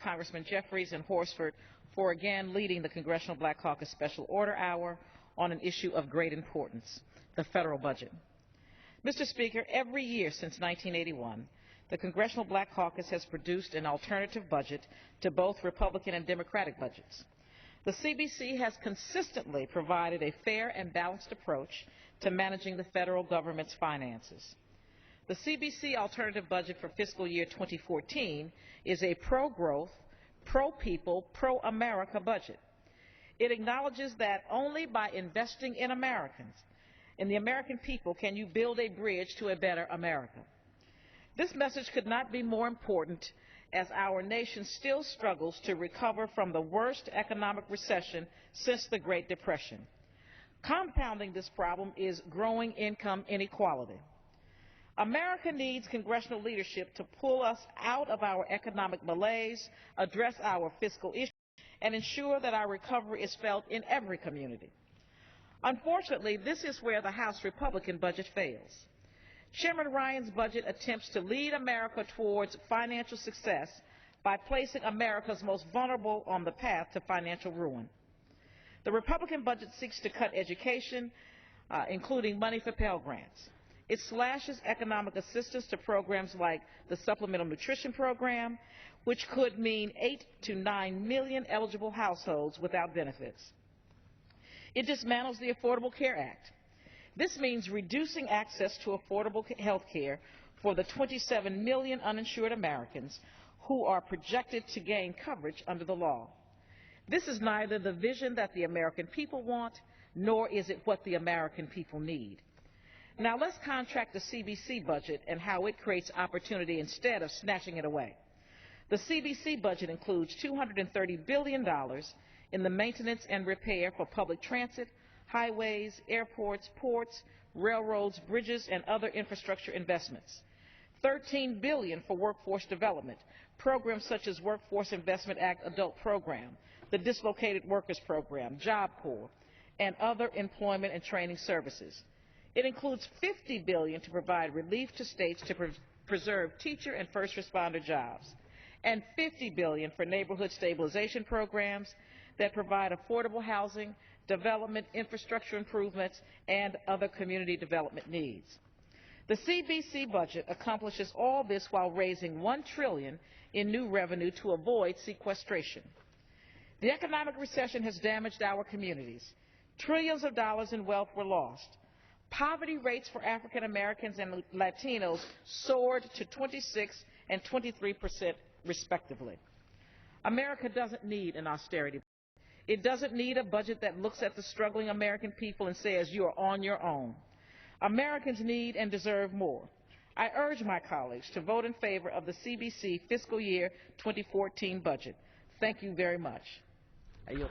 Congressman Jeffries and Horsford for again leading the Congressional Black Caucus Special Order Hour on an issue of great importance, the federal budget. Mr. Speaker, every year since 1981, the Congressional Black Caucus has produced an alternative budget to both Republican and Democratic budgets. The CBC has consistently provided a fair and balanced approach to managing the federal government's finances. The CBC alternative budget for fiscal year 2014 is a pro-growth, pro-people, pro-America budget. It acknowledges that only by investing in Americans, in the American people, can you build a bridge to a better America. This message could not be more important as our nation still struggles to recover from the worst economic recession since the Great Depression. Compounding this problem is growing income inequality. America needs congressional leadership to pull us out of our economic malaise, address our fiscal issues, and ensure that our recovery is felt in every community. Unfortunately, this is where the House Republican budget fails. Chairman Ryan's budget attempts to lead America towards financial success by placing America's most vulnerable on the path to financial ruin. The Republican budget seeks to cut education, including money for Pell Grants. It slashes economic assistance to programs like the Supplemental Nutrition Program, which could mean 8 to 9 million eligible households without benefits. It dismantles the Affordable Care Act. This means reducing access to affordable health care for the 27 million uninsured Americans who are projected to gain coverage under the law. This is neither the vision that the American people want, nor is it what the American people need. Now let's contrast the CBC budget and how it creates opportunity instead of snatching it away. The CBC budget includes $230 billion in the maintenance and repair for public transit, highways, airports, ports, railroads, bridges, and other infrastructure investments. $13 billion for workforce development, programs such as Workforce Investment Act Adult Program, the Dislocated Workers Program, Job Corps, and other employment and training services. It includes $50 billion to provide relief to states to preserve teacher and first responder jobs, and $50 billion for neighborhood stabilization programs that provide affordable housing, development, infrastructure improvements, and other community development needs. The CBC budget accomplishes all this while raising $1 trillion in new revenue to avoid sequestration. The economic recession has damaged our communities. Trillions of dollars in wealth were lost. Poverty rates for African Americans and Latinos soared to 26% and 23% respectively. America doesn't need an austerity budget. It doesn't need a budget that looks at the struggling American people and says you are on your own. Americans need and deserve more. I urge my colleagues to vote in favor of the CBC fiscal year 2014 budget. Thank you very much. I yield.